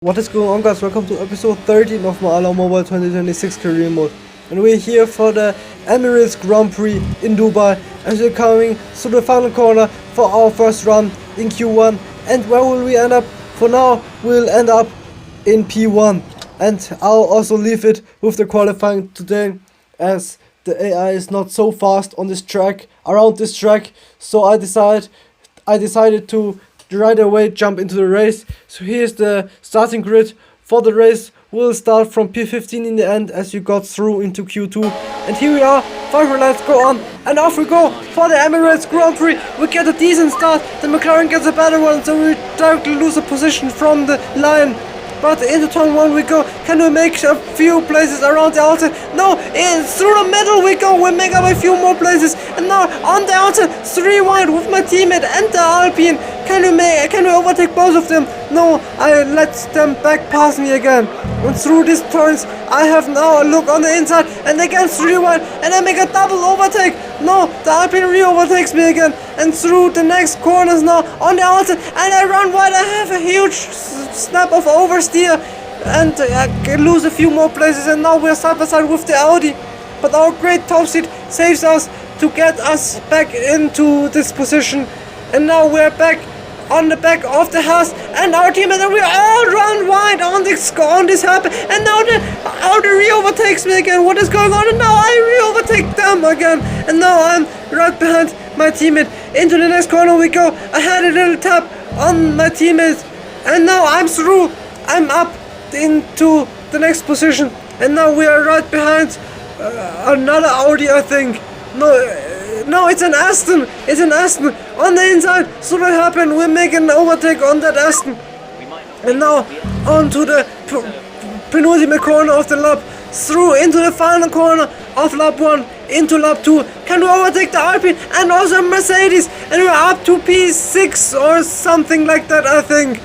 What is going on, guys? Welcome to episode 13 of MadCar Mobile 2026 career mode, and we're here for the Emirates Grand Prix in Dubai, as we're coming to the final corner for our first run in Q1. And where will we end up? For now, we'll end up in P1, and I'll also leave it with the qualifying today, as the AI is not so fast on this track, around this track. So I decided to right away jump into the race. So here's the starting grid for the race. We'll start from P15 in the end, as you got through into Q2. And here we are, finally, let's go on, and off we go for the Emirates Grand Prix. We get a decent start, the McLaren gets a better one, so we directly lose a position from the line. But into turn 1 we go. Can we make a few places around the outside? No, through the middle we go. We make up a few more places. And now on the outside, 3 wide with my teammate and the Alpine. Can we overtake both of them? No, I let them back pass me again. And through these turns, I have now a look on the inside, and again 3 wide, and I make a double overtake. No, the Alpine re-overtakes me again. And through the next corners now on the outside, and I run wide. I have a huge snap of oversteer, and I lose a few more places. And now we're side by side with the Audi, but our great top seat saves us to get us back into this position. And now we're back on the back of the house, and our team, and we all run wide on this happen. And now the Audi re-overtakes me again. What is going on? And now I re-overtake them again, and now I'm right behind my teammate. Into the next corner we go. I had a little tap on my teammate, and now I'm through. I'm up into the next position, and now we are right behind another Audi, I think. No, it's an Aston. It's an Aston on the inside. So what happened? We make an overtake on that Aston, and now on to the penultimate corner of the lap, through into the final corner of lap 1, into lap 2. Can we overtake the Alpine and also Mercedes? And we're up to P6 or something like that, I think.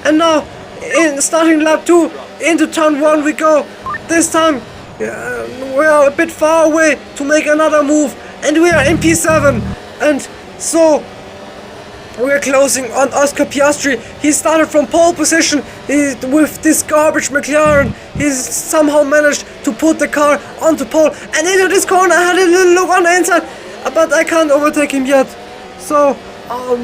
And now, starting lap 2, into turn 1 we go. This time, we are a bit far away to make another move, and we are in P7. And so we're closing on Oscar Piastri. He started from pole position. With this garbage McLaren, he's somehow managed to put the car onto pole, and into this corner I had a little look on the inside, but I can't overtake him yet. So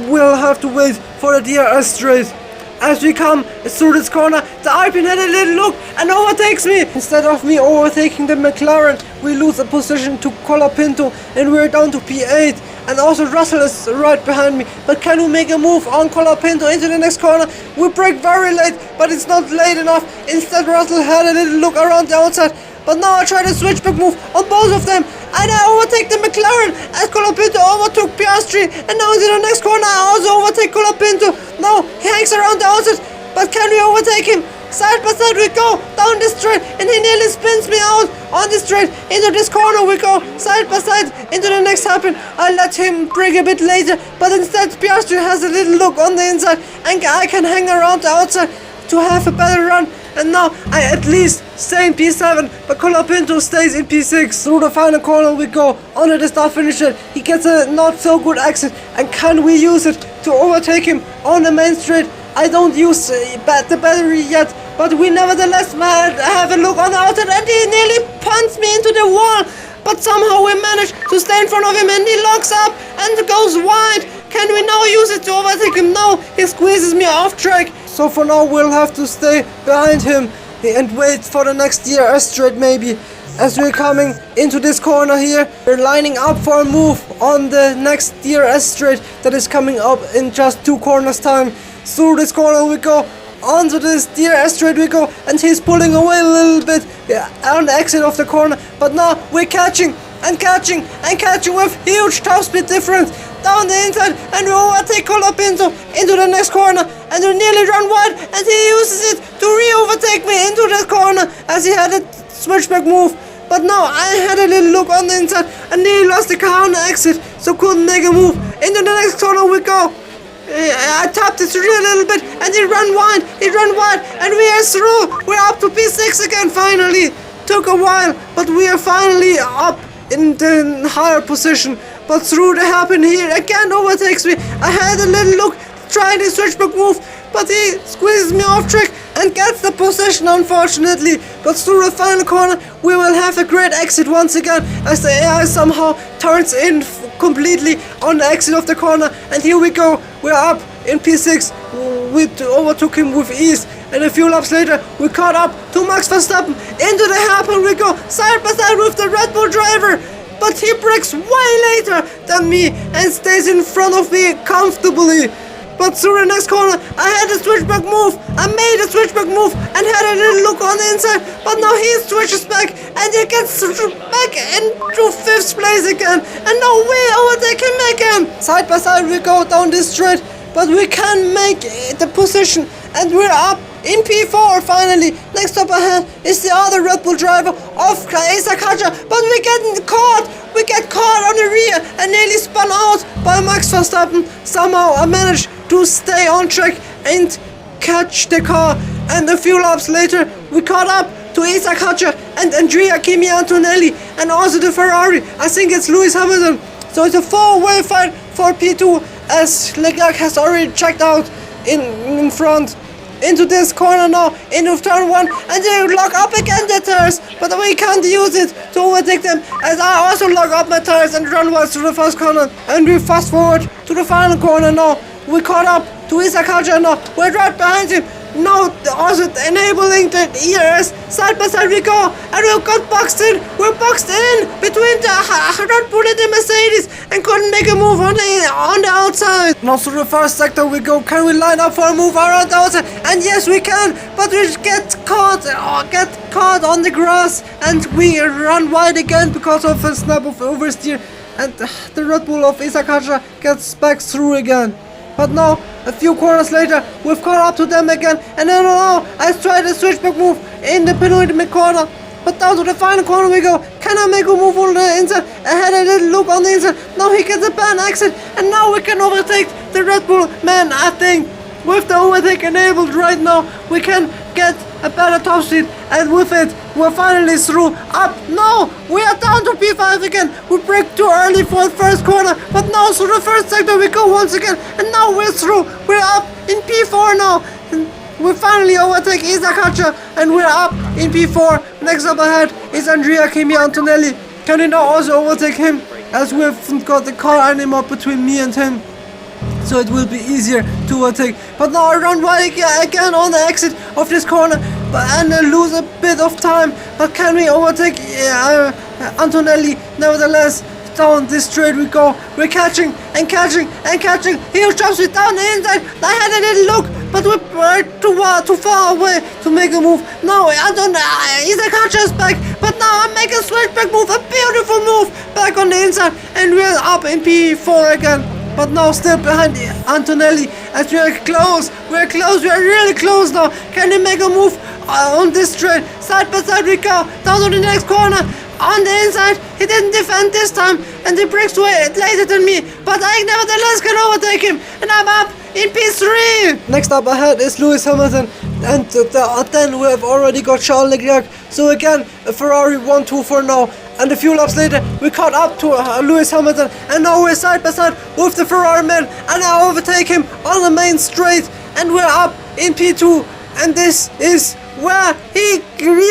we'll have to wait for the DRS straight. As we come through this corner, the Alpine had a little look and overtakes me. Instead of me overtaking the McLaren, we lose a position to Colapinto, and we're down to P8. And also Russell is right behind me. But can we make a move on Colapinto into the next corner? We brake very late, but it's not late enough. Instead, Russell had a little look around the outside. But now I try to switchback move on both of them, and I overtake the McLaren as Colapinto overtook Piastri. And now into the next corner I also overtake Colapinto. Now he hangs around the outside, but can we overtake him? Side by side we go down the straight, and he nearly spins me out on the straight. Into this corner we go side by side into the next happen. I let him brake a bit later, but instead Piastri has a little look on the inside, and I can hang around the outside to have a better run. And now I at least stay in P7, but Colapinto stays in P6. Through the final corner we go, onto the start finisher. He gets a not so good exit, and can we use it to overtake him on the main straight? I don't use the battery yet, but we nevertheless have a look on the outside, and he nearly punts me into the wall. But somehow we manage to stay in front of him, and he locks up and goes wide. Can we now use it to overtake him? No, he squeezes me off track. So for now we'll have to stay behind him and wait for the next DRS straight maybe. As we're coming into this corner here, we're lining up for a move on the next DRS straight that is coming up in just 2 corners time. Through this corner we go, onto this DRS straight we go, and he's pulling away a little bit on the exit of the corner. But now we're catching with huge top speed difference down the inside, and we overtake Colapinto into the next corner, and we nearly run wide, and he uses it to re-overtake me into the corner as he had a switchback move. But now I had a little look on the inside and nearly lost the car on the exit, so couldn't make a move. Into the next corner we go. I tapped his rear a little bit, and he ran wide, and we are through. We're up to P6 again finally. Took a while, but we are finally up in the higher position. But through the happen here again overtakes me. I had a little look trying to switchback move, but he squeezes me off track. and gets the position, unfortunately. But through the final corner, we will have a great exit once again, as the AI somehow turns in completely on the exit of the corner. And here we go, we're up in P6. We overtook him with ease, and a few laps later we caught up to Max Verstappen. Into the hairpin we go, side by side with the Red Bull driver, but he brakes way later than me and stays in front of me comfortably. But through the next corner, I had a switchback move. I made a switchback move and had a little look on the inside. But now he switches back and he gets back into 5th place again. And now we overtake him again. Side by side we go down this straight, but we can make the position and we're up in P4 finally. Next up ahead is the other Red Bull driver of Asa Katja, but we get caught. We get caught on the rear and nearly spun out by Max Verstappen. Somehow I managed to stay on track and catch the car, and a few laps later we caught up to Asa Katja and Andrea Kimi Antonelli, and also the Ferrari. I think it's Lewis Hamilton. So it's a 4-way fight for P2, as Leclerc has already checked out in front. Into this corner now, into turn 1, and they lock up again the tires, but we can't use it to overtake them, as I also lock up my tires and run once to the first corner. And we fast forward to the final corner now. We caught up to Asa Katja now, we're right behind him. Now also enabling the ERS, side by side we go, and we got boxed in. We're boxed in between the Red Bull and the Mercedes and couldn't make a move on the outside. Now through the first sector we go. Can we line up for a move around the outside? And yes we can, but we get caught on the grass and we run wide again because of a snap of oversteer, and the Red Bull of Asa Katja gets back through again. But now, a few corners later, we've caught up to them again, and now I tried a switchback move in the penultimate corner. But down to the final corner we go. Can I make a move on the inside? I had a little look on the inside. Now he gets a bad exit, and now we can overtake the Red Bull. Man, I think with the overtake enabled right now, we can get a better top speed, and with it, we're finally through. Up, no, we are down to P5 again. We brake too early for the first corner, but now through the first sector we go once again, and now we're through. We're up in P4 now. And we finally overtake Asa Katja, and we're up in P4. Next up ahead is Andrea Kimi Antonelli. Can we now also overtake him, as we haven't got the car anymore between me and him, so it will be easier to overtake. But now I run right again on the exit of this corner, and I lose a bit of time. But can we overtake Antonelli? Nevertheless, down this straight we go. We're catching and catching and catching. He drops me down the inside. I had a little look, but we're too far away to make a move. Now Asa Katja is back, but now I make a switchback move, a beautiful move back on the inside, and we're up in P4 again. But now still behind Antonelli, as we are close, we are really close now. Can he make a move on this straight? Side by side we go, down to the next corner, on the inside. He didn't defend this time, and he brakes way later than me, but I nevertheless can overtake him, and I'm up in P3. Next up ahead is Lewis Hamilton, and then we have already got Charles Leclerc. So again, a Ferrari 1-2 for now. And a few laps later, we caught up to Lewis Hamilton, and now we're side by side with the Ferrari man, and I overtake him on the main straight, and we're up in P2, and this is where he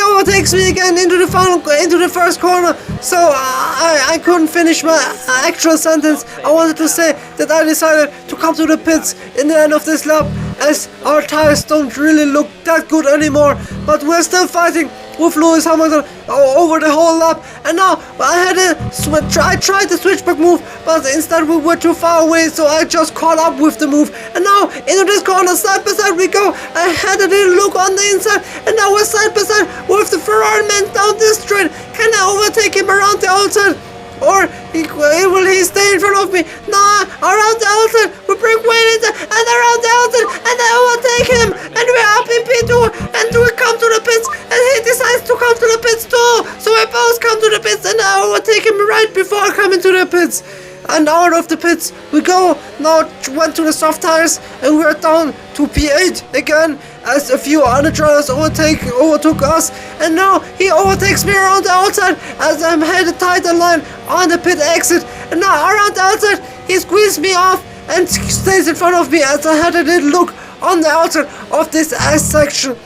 overtakes me again into the first corner. So I couldn't finish my actual sentence. I wanted to say that I decided to come to the pits in the end of this lap, as our tires don't really look that good anymore, but we're still fighting with Lewis Hamilton over the whole lap. And now I tried the switchback move, but instead we were too far away, so I just caught up with the move. And now into this corner, side by side we go. I had a little look on the inside, and now we're side by side with the Ferrari man down this straight. Can I overtake him around the outside, or will he stay in front of me? Nah, around the outside, we bring weight in there, and around the outside, and I overtake him, and we're up in P2, and we come to the pits, and he decides to come to the pits too, so we both come to the pits, and I overtake him right before coming to the pits. And out of the pits we go. Now went to the soft tires, and we're down to P8 again, as a few other drivers overtook us, and now he overtakes me around the outside as I'm headed tight in line on the pit exit. And now around the outside he squeezed me off and stays in front of me as I had a little look on the outside of this S section.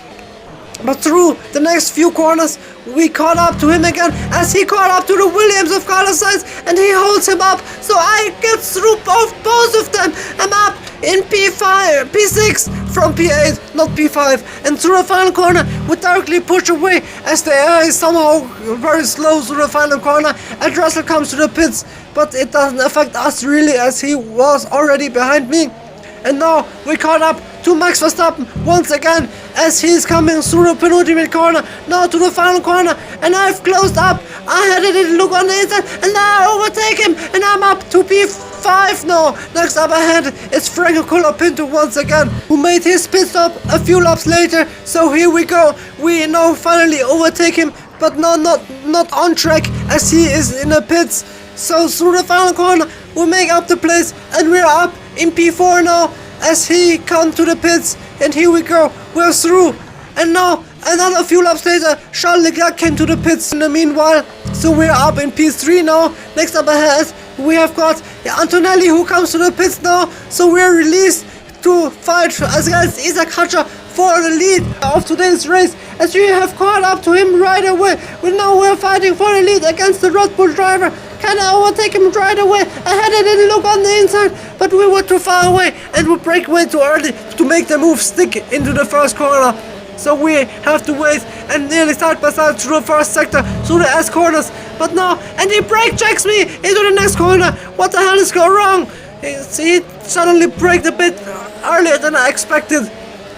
But through the next few corners, we caught up to him again as he caught up to the Williams of Carlos Sainz, and he holds him up. So I get through both of them. I'm up in P6 from P8, not P5. And through the final corner, we directly push away as the air is somehow very slow through the final corner. And Russell comes to the pits, but it doesn't affect us really as he was already behind me. And now we caught up to Max Verstappen once again as he's coming through the penultimate corner, now to the final corner, and I've closed up. I had a little look on the inside, and now I overtake him, and I'm up to P5 now. Next up ahead is Franco Colapinto once again, who made his pit stop a few laps later. So here we go. We now finally overtake him, but no, not on track as he is in the pits. So through the final corner, we make up the place, and we're up in P4 now as he comes to the pits, and here we go, we're through. And now another few laps later, Charles Leclerc came to the pits in the meanwhile, so we're up in P3 now. Next up ahead we have got Antonelli, who comes to the pits now, so we're released to fight against Isaac Hatcher for the lead of today's race, as we have caught up to him right away. We're fighting for the lead against the Red Bull driver. Can I overtake him right away? I had a little look on the inside, but we were too far away and we brake way too early to make the move stick into the first corner. So we have to wait and nearly side by side through the first sector, through the S corners. But now, and he brake checks me into the next corner. What the hell is going wrong? He suddenly braked a bit earlier than I expected.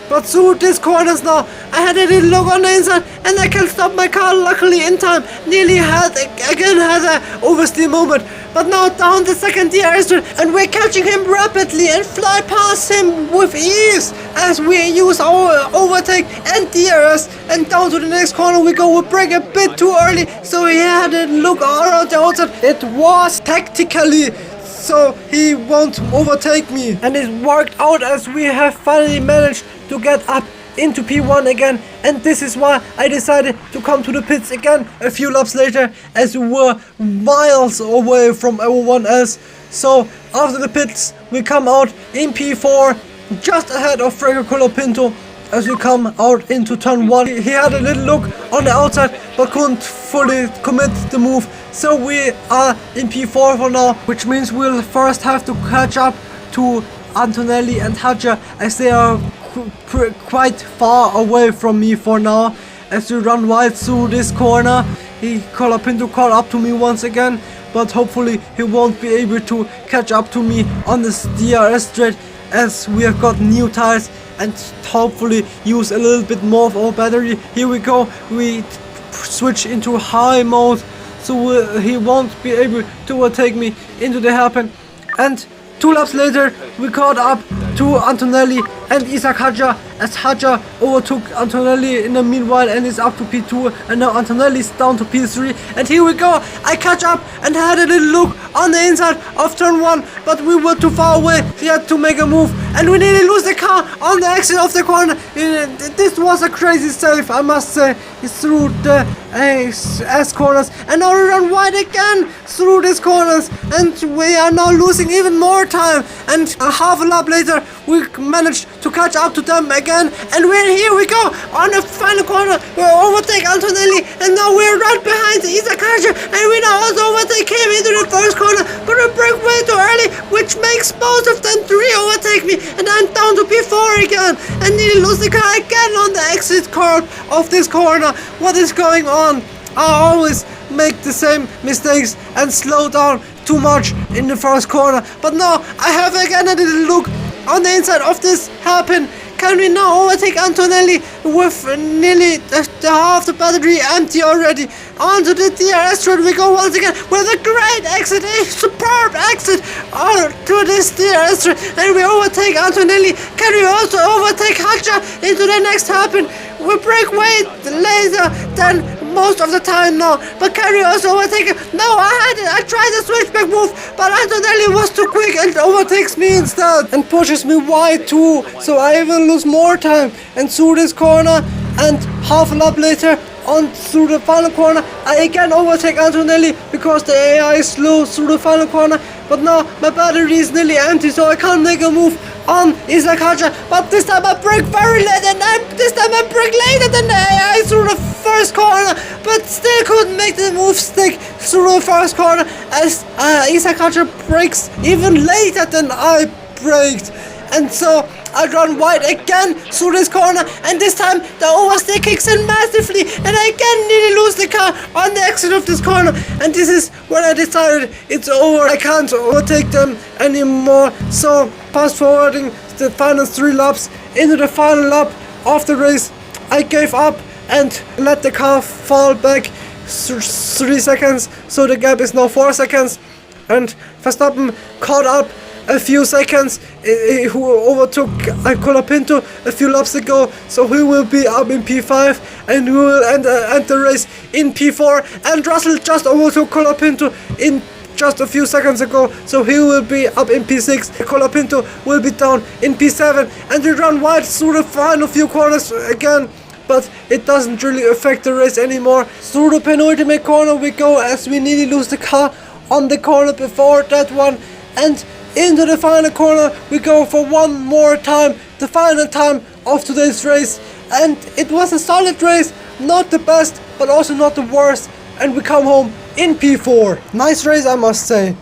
But through these corners now, I had a little look on the inside and I can stop my car luckily in time. Nearly had an oversteer moment. But now down the second DRS and we're catching him rapidly and fly past him with ease as we use our overtake and DRS. And down to the next corner we go. We brake a bit too early, so he had a look around the outside. It was tactically, so he won't overtake me. And it worked out as we have finally managed to get up into P1 again, and this is why I decided to come to the pits again a few laps later, as we were miles away from everyone else. So after the pits we come out in P4 just ahead of Franco Colapinto as we come out into turn 1. He had a little look on the outside but couldn't fully commit the move. So we are in P4 for now, which means we'll first have to catch up to Antonelli and Hadja as they are quite far away from me for now. As we run wide through this corner, Colapinto caught up to me once again, but hopefully he won't be able to catch up to me on this DRS straight, as we have got new tires and hopefully use a little bit more of our battery. Here we go, we switch into high mode, so he won't be able to overtake me into the hairpin. And 2 laps later we caught up to Antonelli and Isaac Hadja, as Hadja overtook Antonelli in the meanwhile and is up to P2, and now Antonelli is down to P3. And here we go, I catch up and had a little look on the inside of turn 1, but we were too far away. He had to make a move and we nearly lose the car on the exit of the corner. This was a crazy save, I must say, through the S corners, and now we run wide again through these corners and we are now losing even more time. And a half a lap later we managed to catch up to them again, and here we go on the final corner. We overtake Antonelli and now we're right behind Isaac Hadja, and we now also overtake him into the first corner, but we brake way too early, which makes both of them 3 overtake me, and I'm down to P4 again and nearly lose the car again on the exit curve of this corner. What is going on? I always make the same mistakes and slow down too much in the first corner, but now I have again a little look on the inside of this hairpin. Can we now overtake Antonelli with nearly half the battery empty already? Onto the DRS road we go once again with a great exit, a superb exit to this DRS road, and we overtake Antonelli. Can we also overtake Hadja into the next hairpin? We brake way later than most of the time now, but can we also overtake him? No, I tried the switchback move, but Antonelli was too quick and overtakes me instead and pushes me wide too, so I even lose more time. And through this corner, and half a lap later on through the final corner. I again overtake Antonelli because the AI is slow through the final corner. But now my battery is nearly empty, so I can't make a move on Isakaja. But this time I brake very late, and this time I brake later than the AI through the first corner, but still couldn't make the move stick through the first corner as Isakaja brakes even later than I braked. And so I run wide again through this corner, and this time the oversteer kicks in massively, and I again nearly lose the car on the exit of this corner. And this is when I decided it's over. I can't overtake them anymore. So fast forwarding the final 3 laps into the final lap of the race, I gave up and let the car fall back 3 seconds. So the gap is now 4 seconds, and Verstappen caught up a few seconds, who overtook Colapinto a few laps ago, so he will be up in P5 and we will end the race in P4. And Russell just overtook Colapinto in just a few seconds ago, so he will be up in P6. Colapinto will be down in P7, and we run wide through the final few corners again, but it doesn't really affect the race anymore. Through the penultimate corner we go as we nearly lose the car on the corner before that one, and into the final corner we go for one more time, the final time of today's race. And it was a solid race, not the best but also not the worst, and we come home in P4. Nice race, I must say.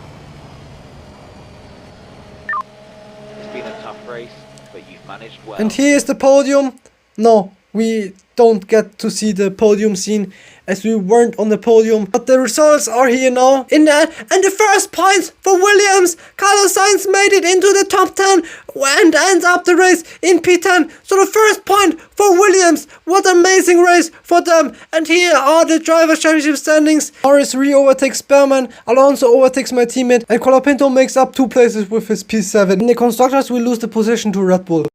It's been a tough race, but you've managed well. And here is the podium. No, we don't get to see the podium scene as we weren't on the podium, but the results are here now. And the first points for Williams. Carlos Sainz made it into the top 10 and ends up the race in P10. So the first point for Williams. What an amazing race for them. And here are the Drivers' Championship standings. Norris overtakes Sperman, Alonso overtakes my teammate, and Colapinto makes up 2 places with his P7. In the Constructors we lose the position to Red Bull.